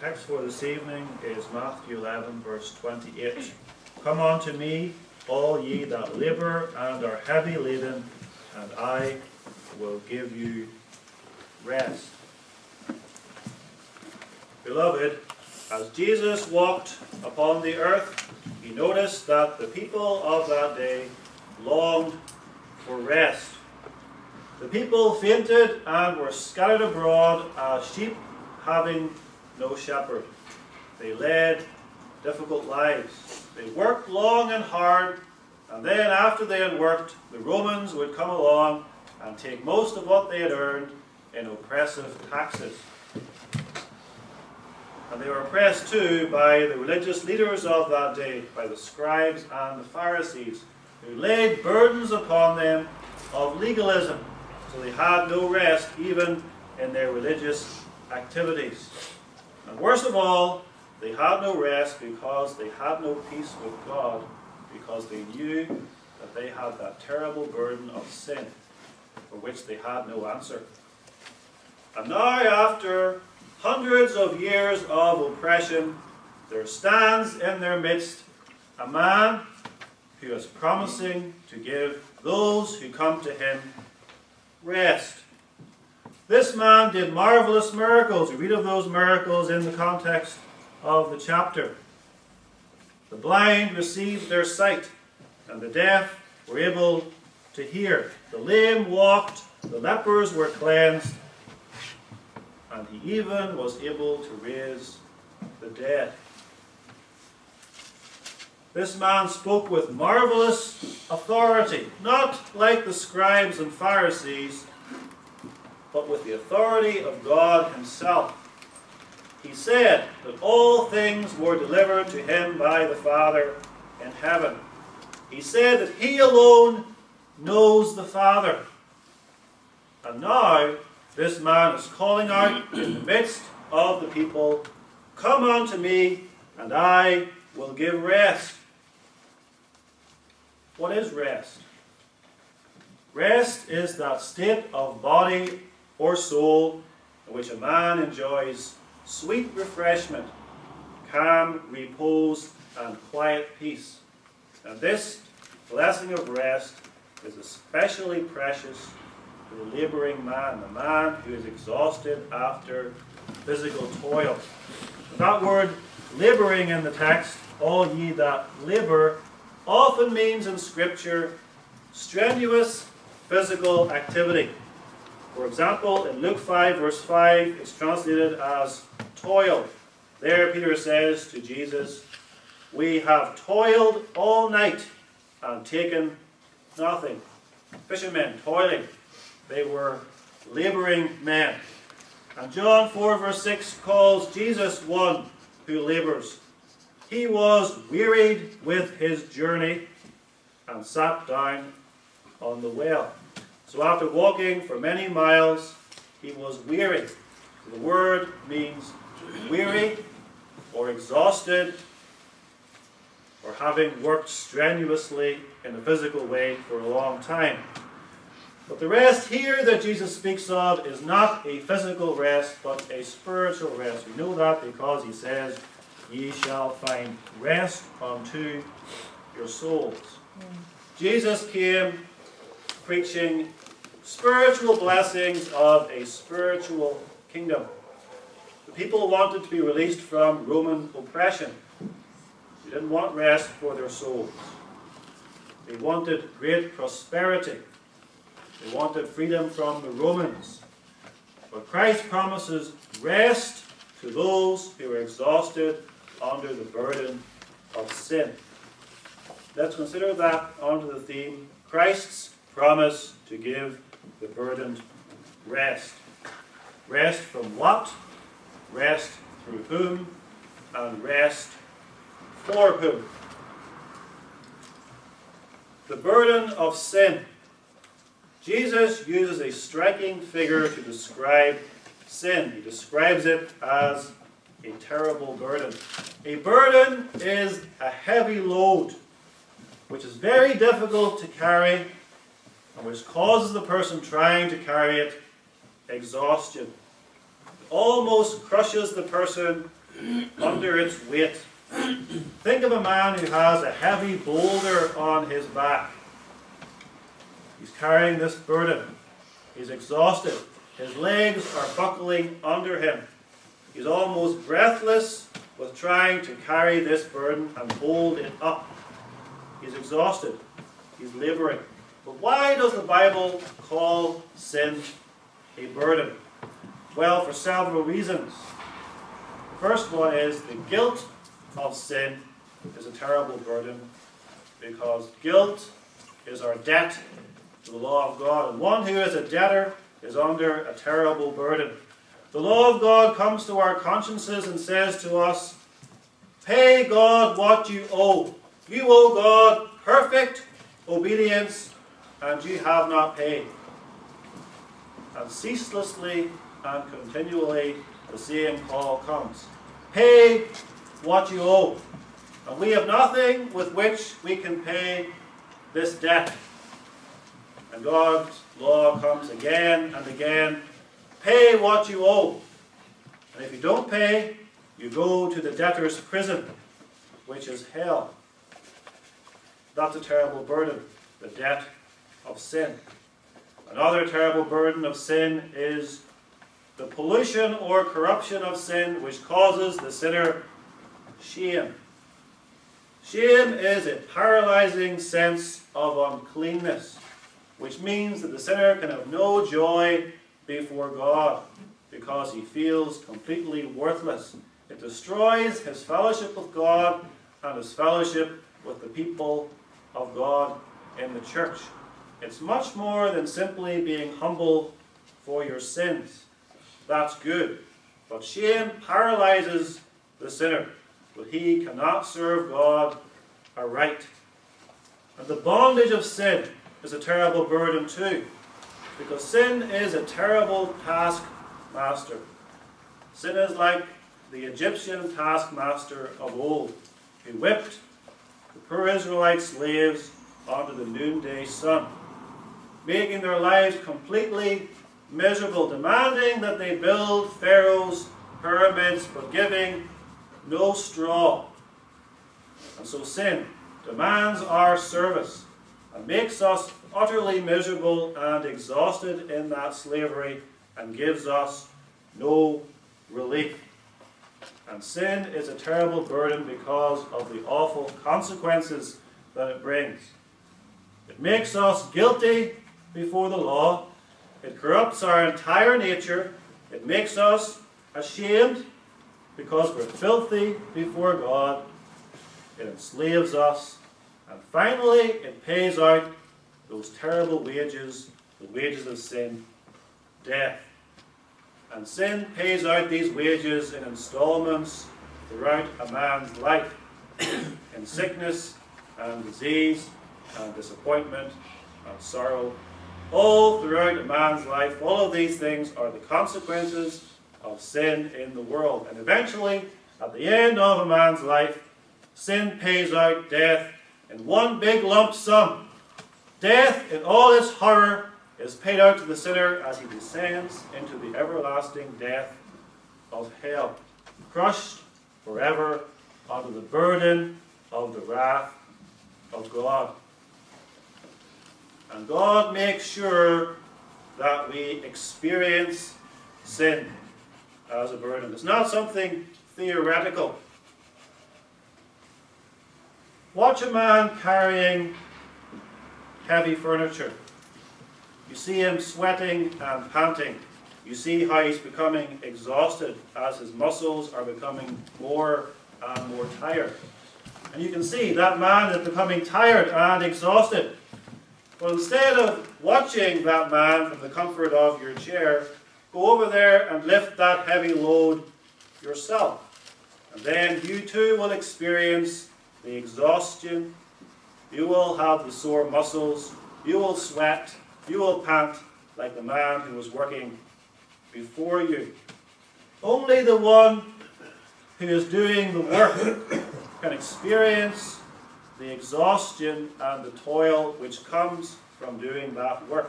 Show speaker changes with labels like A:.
A: Text for this evening is Matthew 11, verse 28. Come unto me, all ye that labour and are heavy laden, and I will give you rest. Beloved, as Jesus walked upon the earth, he noticed that the people of that day longed for rest. The people fainted and were scattered abroad as sheep having no shepherd. They led difficult lives. They worked long and hard, and then after they had worked, the Romans would come along and take most of what they had earned in oppressive taxes. And they were oppressed too by the religious leaders of that day, by the scribes and the Pharisees, who laid burdens upon them of legalism, so they had no rest even in their religious activities. And worst of all, they had no rest because they had no peace with God, because they knew that they had that terrible burden of sin for which they had no answer. And now, after hundreds of years of oppression, there stands in their midst a man who is promising to give those who come to him rest. This man did marvelous miracles. We read of those miracles in the context of the chapter. The blind received their sight, and the deaf were able to hear. The lame walked, the lepers were cleansed, and he even was able to raise the dead. This man spoke with marvelous authority, not like the scribes and Pharisees, but with the authority of God himself. He said that all things were delivered to him by the Father in heaven. He said that he alone knows the Father. And now this man is calling out in the midst of the people, "Come unto me, and I will give rest." What is rest? Rest is that state of body or soul in which a man enjoys sweet refreshment, calm repose, and quiet peace. And this blessing of rest is especially precious to the labouring man, the man who is exhausted after physical toil. That word labouring in the text, all ye that labour, often means in Scripture strenuous physical activity. For example, in Luke 5 verse 5, it's translated as toil. There Peter says to Jesus, "We have toiled all night and taken nothing." Fishermen toiling. They were labouring men. And John 4 verse 6 calls Jesus one who labours. He was wearied with his journey and sat down on the well. So after walking for many miles, he was weary. The word means weary or exhausted or having worked strenuously in a physical way for a long time. But the rest here that Jesus speaks of is not a physical rest, but a spiritual rest. We know that because he says, "Ye shall find rest unto your souls." Jesus came preaching spiritual blessings of a spiritual kingdom. The people wanted to be released from Roman oppression. They didn't want rest for their souls. They wanted great prosperity. They wanted freedom from the Romans. But Christ promises rest to those who are exhausted under the burden of sin. Let's consider that under the theme, Christ's promise to give the burdened rest. Rest from what? Rest through whom? And rest for whom? The burden of sin. Jesus uses a striking figure to describe sin. He describes it as a terrible burden. A burden is a heavy load which is very difficult to carry and which causes the person trying to carry it exhaustion. It almost crushes the person under its weight. Think of a man who has a heavy boulder on his back. He's carrying this burden. He's exhausted. His legs are buckling under him. He's almost breathless with trying to carry this burden and hold it up. He's exhausted. He's laboring. But why does the Bible call sin a burden? Well, for several reasons. The first one is the guilt of sin is a terrible burden, because guilt is our debt to the law of God. And one who is a debtor is under a terrible burden. The law of God comes to our consciences and says to us, pay God what you owe. You owe God perfect obedience, and you have not paid. And ceaselessly and continually the same call comes. Pay what you owe. And we have nothing with which we can pay this debt. And God's law comes again and again. Pay what you owe. And if you don't pay, you go to the debtor's prison, which is hell. That's a terrible burden, the debt of sin. Another terrible burden of sin is the pollution or corruption of sin, which causes the sinner shame. Shame is a paralyzing sense of uncleanness, which means that the sinner can have no joy before God because he feels completely worthless. It destroys his fellowship with God and his fellowship with the people of God in the church. It's much more than simply being humble for your sins. That's good. But shame paralyzes the sinner, but he cannot serve God aright. And the bondage of sin is a terrible burden too, because sin is a terrible taskmaster. Sin is like the Egyptian taskmaster of old, who whipped the poor Israelite slaves under the noonday sun, making their lives completely miserable, demanding that they build Pharaoh's pyramids, but giving no straw. And so sin demands our service and makes us utterly miserable and exhausted in that slavery and gives us no relief. And sin is a terrible burden because of the awful consequences that it brings. It makes us guilty before the law. It corrupts our entire nature. It makes us ashamed because we're filthy before God. It enslaves us. And finally, it pays out those terrible wages, the wages of sin, death. And sin pays out these wages in installments throughout a man's life, in sickness and disease and disappointment and sorrow. All throughout a man's life, all of these things are the consequences of sin in the world. And eventually, at the end of a man's life, sin pays out death in one big lump sum. Death, in all its horror, is paid out to the sinner as he descends into the everlasting death of hell, crushed forever under the burden of the wrath of God. And God makes sure that we experience sin as a burden. It's not something theoretical. Watch a man carrying heavy furniture. You see him sweating and panting. You see how he's becoming exhausted as his muscles are becoming more and more tired. And you can see that man is becoming tired and exhausted. But instead of watching that man from the comfort of your chair, go over there and lift that heavy load yourself. And then you too will experience the exhaustion. You will have the sore muscles. You will sweat. You will pant like the man who was working before you. Only the one who is doing the work can experience the exhaustion and the toil which comes from doing that work.